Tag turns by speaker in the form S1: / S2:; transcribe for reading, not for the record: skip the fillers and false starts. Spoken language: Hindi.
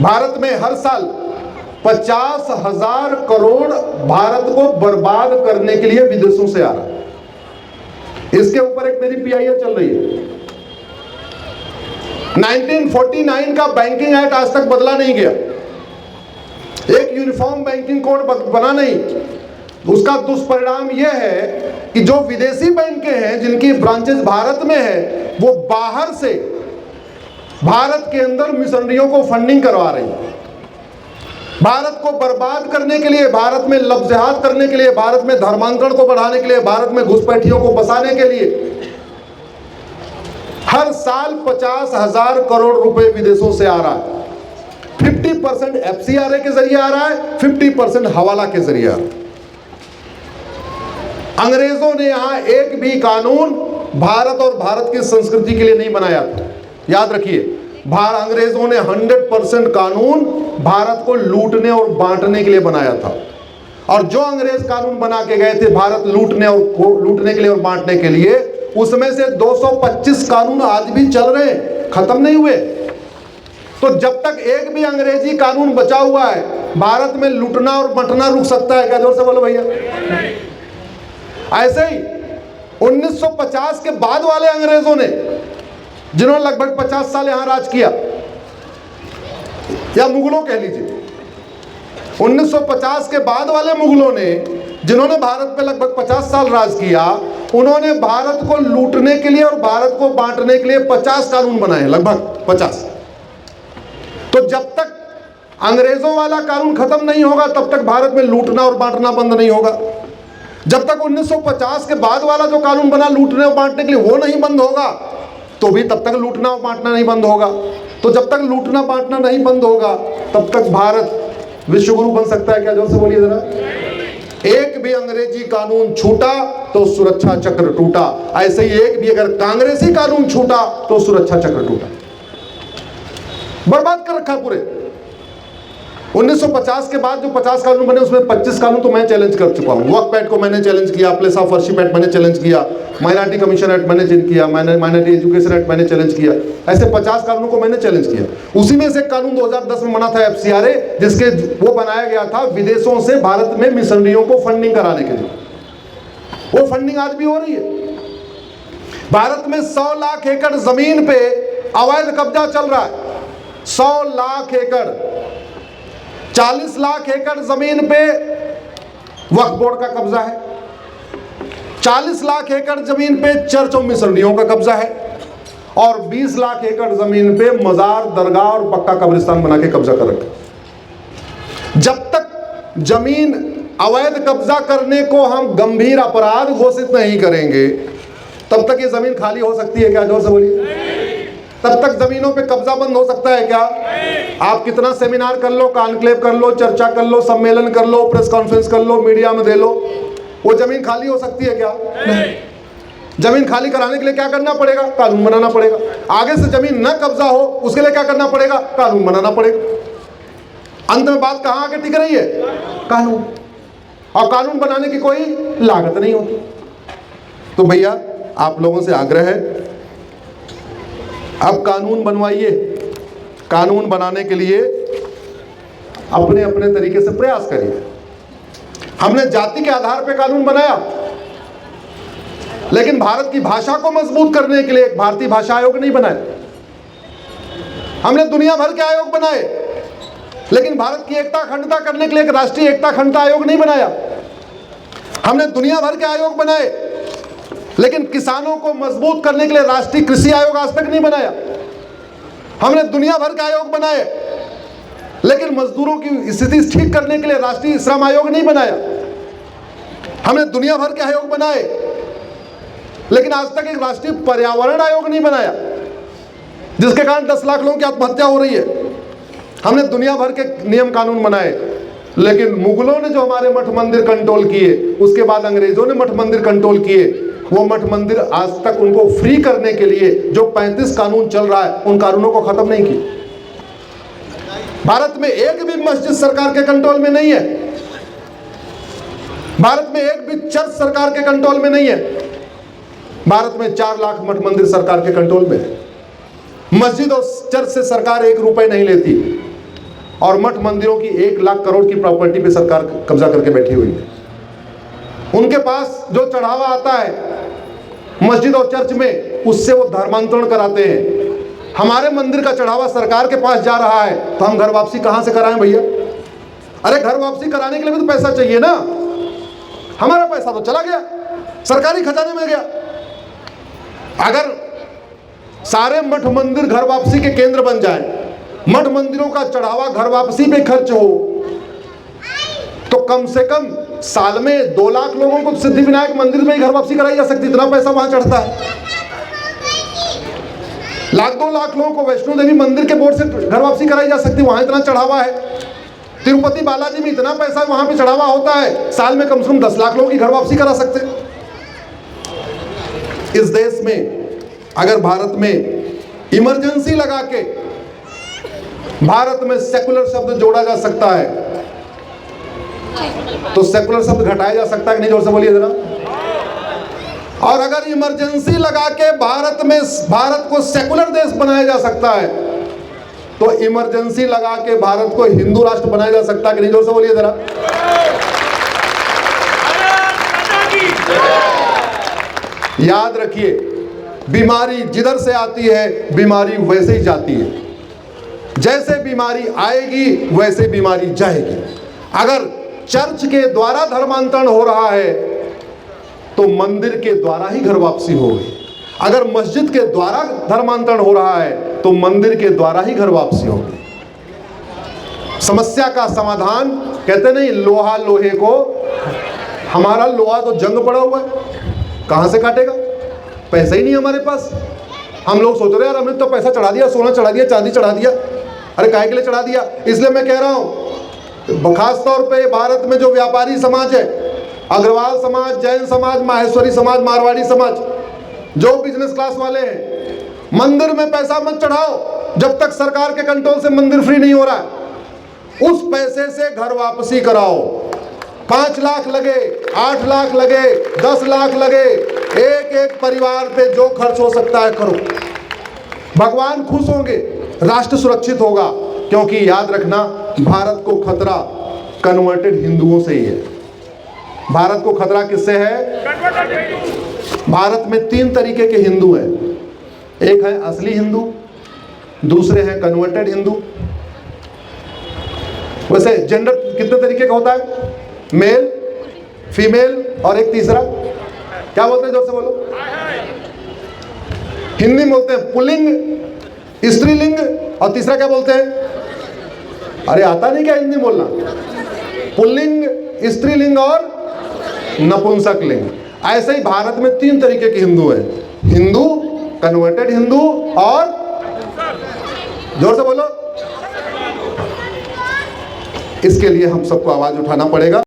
S1: भारत में हर साल 50,000 करोड़ भारत को बर्बाद करने के लिए विदेशों से आ रहा है। इसके ऊपर एक मेरी पीआईएल चल रही है। 1949 का बैंकिंग एक्ट आज तक बदला नहीं गया, एक यूनिफॉर्म बैंकिंग कोड बना नहीं। उसका दुष्परिणाम यह है कि जो विदेशी बैंकें हैं जिनकी ब्रांचेस भारत में है, वो बाहर से भारत के अंदर मिशनरियों को फंडिंग करवा रही है। भारत को बर्बाद करने के लिए, भारत में लफ्ज़हात करने के लिए, भारत में धर्मांतरण को बढ़ाने के लिए, भारत में घुसपैठियों को बसाने के लिए हर साल 50,000 करोड़ रुपए विदेशों से आ रहा है। 50% एफसीआरए के जरिए आ रहा है, 50% हवाला के जरिए आ रहा है। अंग्रेजों ने यहां एक भी कानून भारत और भारत की संस्कृति के लिए नहीं बनाया था। याद रखिए, अंग्रेजों ने 100% कानून भारत को लूटने और बांटने के लिए बनाया था। और जो अंग्रेज कानून बना के गए थे भारत लूटने के लिए और बांटने के लिए, उसमें से 225 कानून आज भी चल रहे हैं, खत्म नहीं हुए। तो जब तक एक भी अंग्रेजी कानून बचा हुआ है, भारत में लूटना और बंटना रुक सकता है क्या? जोर से बोलो भैया। ऐसे ही 1950 के बाद वाले अंग्रेजों ने, जिन्होंने लगभग 50 साल यहां राज किया, या मुगलों कह लीजिए, 1950 के बाद वाले मुगलों ने, जिन्होंने भारत पे लगभग 50 साल राज किया, उन्होंने भारत को लूटने के लिए और भारत को बांटने के लिए 50 कानून बनाए, लगभग 50। तो जब तक अंग्रेजों वाला कानून खत्म नहीं होगा, तब तक भारत में लूटना और बांटना बंद नहीं होगा। जब तक 1950 के बाद वाला जो कानून बना लूटने और बांटने के लिए, वो नहीं बंद होगा, तो भी तब तक लूटना और बांटना नहीं बंद होगा। तो जब तक लूटना बांटना नहीं बंद होगा, तब तक भारत विश्वगुरु बन सकता है क्या? जोर से बोलिए जरा। एक भी अंग्रेजी कानून छूटा तो सुरक्षा चक्र टूटा। ऐसे ही एक भी अगर कांग्रेसी कानून छूटा तो सुरक्षा चक्र टूटा। बर्बाद कर रखा पूरे। 1950 के बाद जो 50 कानून बने, उसमें 25 कानून तो मैं चैलेंज कर चुका हूँ। वक्फ एक्ट को मैंने चैलेंज किया, प्लेस ऑफ वर्शिप एक्ट मैंने चैलेंज किया, माइनॉरिटी कमीशन एक्ट मैंने चैलेंज किया, माइनॉरिटी एजुकेशन एक्ट मैंने चैलेंज किया। ऐसे 50 कानूनों को मैंने चैलेंज किया। उसी में से कानून 2010 में बना था एफसीआरए, जिसके वो बनाया गया था विदेशों से भारत में मिशनरियों को फंडिंग कराने के लिए। वो फंडिंग आज भी हो रही है। भारत में 100 लाख एकड़ जमीन पे अवैध कब्जा चल रहा है। 100 लाख एकड़, 40 लाख एकड़ जमीन पे वक्फ बोर्ड का कब्जा है, 40 लाख एकड़ जमीन पे चर्च और मिशनरियों का कब्जा है, और 20 लाख एकड़ जमीन पे मजार, दरगाह और पक्का कब्रिस्तान बना के कब्जा कर रखा। जब तक जमीन अवैध कब्जा करने को हम गंभीर अपराध घोषित नहीं करेंगे, तब तक ये जमीन खाली हो सकती है क्या? जोर से बोलिए। तब तक जमीनों पे कब्जा बंद हो सकता है क्या? आप कितना सेमिनार कर लो, कॉन्क्लेव कर लो, चर्चा कर लो, सम्मेलन कर लो, प्रेस कॉन्फ्रेंस कर लो, मीडिया में दे लो, वो जमीन खाली हो सकती है क्या? नहीं। जमीन खाली कराने के लिए क्या करना पड़ेगा? कानून बनाना पड़ेगा। आगे से जमीन न कब्जा हो, उसके लिए क्या करना पड़ेगा? कानून बनाना पड़ेगा। अंत में बात कहां आके टिक रही है? कानून। और कानून बनाने की कोई लागत नहीं होती। तो भैया आप लोगों से आग्रह है, अब कानून बनवाइए। कानून बनाने के लिए अपने अपने तरीके से प्रयास करिए। हमने जाति के आधार पर कानून बनाया, लेकिन भारत की भाषा को मजबूत करने के लिए एक भारतीय भाषा आयोग नहीं बनाया। हमने दुनिया भर के आयोग बनाए, लेकिन भारत की एकता अखंडता करने के लिए एक राष्ट्रीय एकता अखंडता आयोग नहीं बनाया। हमने दुनिया भर के आयोग बनाए, लेकिन किसानों को मजबूत करने के लिए राष्ट्रीय कृषि आयोग आज तक नहीं बनाया। हमने दुनिया भर के आयोग बनाए, लेकिन मजदूरों की स्थिति ठीक करने के लिए राष्ट्रीय श्रम आयोग नहीं बनाया। हमने दुनिया भर के आयोग बनाए, लेकिन आज तक एक राष्ट्रीय पर्यावरण आयोग नहीं बनाया, जिसके कारण 10 लाख लोगों की आत्महत्या हो रही है। हमने दुनिया भर के नियम कानून बनाए, लेकिन मुगलों ने जो हमारे मठ मंदिर कंट्रोल किए, उसके बाद अंग्रेजों ने मठ मंदिर कंट्रोल किए, वो मठ मंदिर आज तक उनको फ्री करने के लिए जो 35 कानून चल रहा है, उन कानूनों को खत्म नहीं किया। भारत में एक भी मस्जिद सरकार के कंट्रोल में नहीं है। भारत में एक भी चर्च सरकार के कंट्रोल में नहीं है। भारत में 4 लाख मठ मंदिर सरकार के कंट्रोल में है। मस्जिद और चर्च से सरकार 1 रुपए नहीं लेती। और मठ मंदिरों की 1 लाख करोड़ की प्रॉपर्टी पे सरकार कब्जा करके बैठी हुई है। उनके पास जो चढ़ावा आता है मस्जिद और चर्च में, उससे वो धर्मांतरण कराते हैं। हमारे मंदिर का चढ़ावा सरकार के पास जा रहा है तो हम घर वापसी कहां से कराएं भैया? अरे घर वापसी कराने के लिए भी तो पैसा चाहिए ना। हमारा पैसा तो चला गया, सरकारी खजाने में गया। अगर सारे मठ मंदिर घर वापसी के केंद्र बन जाए, मठ मंदिरों का चढ़ावा घर वापसी पे खर्च हो, तो कम से कम साल में 2 लाख लोगों को सिद्धि विनायक मंदिर में ही घर वापसी कराई जा सकती। इतना पैसा वहां चढ़ता है। 1-2 लाख लोगों को वैष्णो देवी मंदिर के बोर्ड से घर वापसी कराई जा सकती, वहां इतना चढ़ावा है। तिरुपति बालाजी में इतना पैसा वहां पे चढ़ावा होता है, साल में कम से कम 10 लाख लोगों की घर वापसी करा सकते। इस देश में अगर भारत में इमरजेंसी लगा के भारत में सेकुलर शब्द जोड़ा जा सकता है, तो सेकुलर शब्द घटाया जा सकता है कि नहीं? जोर से बोलिए जरा। और अगर इमरजेंसी लगा के भारत को सेकुलर देश बनाया जा सकता है, तो इमरजेंसी लगा के भारत को हिंदू राष्ट्र बनाया जा सकता है कि नहीं? जोर से बोलिए जरा। याद रखिए, बीमारी जिधर से आती है बीमारी वैसे ही जाती है। जैसे बीमारी आएगी वैसे बीमारी जाएगी। अगर चर्च के द्वारा धर्मांतरण हो रहा है तो मंदिर के द्वारा ही घर वापसी होगी। अगर मस्जिद के द्वारा धर्मांतरण हो रहा है तो मंदिर के द्वारा ही घर वापसी होगी। समस्या का समाधान कहते नहीं, लोहा लोहे को, हमारा लोहा तो जंग पड़ा हुआ है, कहां से काटेगा? पैसा ही नहीं हमारे पास। हम लोग सोच रहे हैं यार हमने तो पैसा चढ़ा दिया, सोना चढ़ा दिया, चांदी चढ़ा दिया। अरे काहे के लिए चढ़ा दिया? इसलिए मैं कह रहा हूं, खास तौर पे भारत में जो व्यापारी समाज है, अग्रवाल समाज, जैन समाज, माहेश्वरी समाज, मारवाड़ी समाज, जो बिजनेस क्लास वाले हैं, मंदिर में पैसा मत चढ़ाओ जब तक सरकार के कंट्रोल से मंदिर फ्री नहीं हो रहा है। उस पैसे से घर वापसी कराओ। 5 लाख लगे, 8 लाख लगे, 10 लाख लगे, एक परिवार पे जो खर्च हो सकता है करो। भगवान खुश होंगे, राष्ट्र सुरक्षित होगा। क्योंकि याद रखना, भारत को खतरा कन्वर्टेड हिंदुओं से ही है। भारत को खतरा किससे है? भारत में 3 तरीके के हिंदू हैं। एक है असली हिंदू, दूसरे हैं कन्वर्टेड हिंदू। वैसे जेंडर कितने तरीके का होता है? मेल, फीमेल और एक तीसरा क्या बोलते हैं? जोर से बोलो। हिंदी में बोलते हैं पुल्लिंग, स्त्रीलिंग, और तीसरा क्या बोलते हैं? अरे आता नहीं क्या हिंदी बोलना? पुल्लिंग, स्त्रीलिंग और नपुंसक लिंग। ऐसे ही भारत में 3 तरीके के हिंदू हैं। हिंदू, कन्वर्टेड हिंदू और, जोर से बोलो। इसके लिए हम सबको आवाज उठाना पड़ेगा।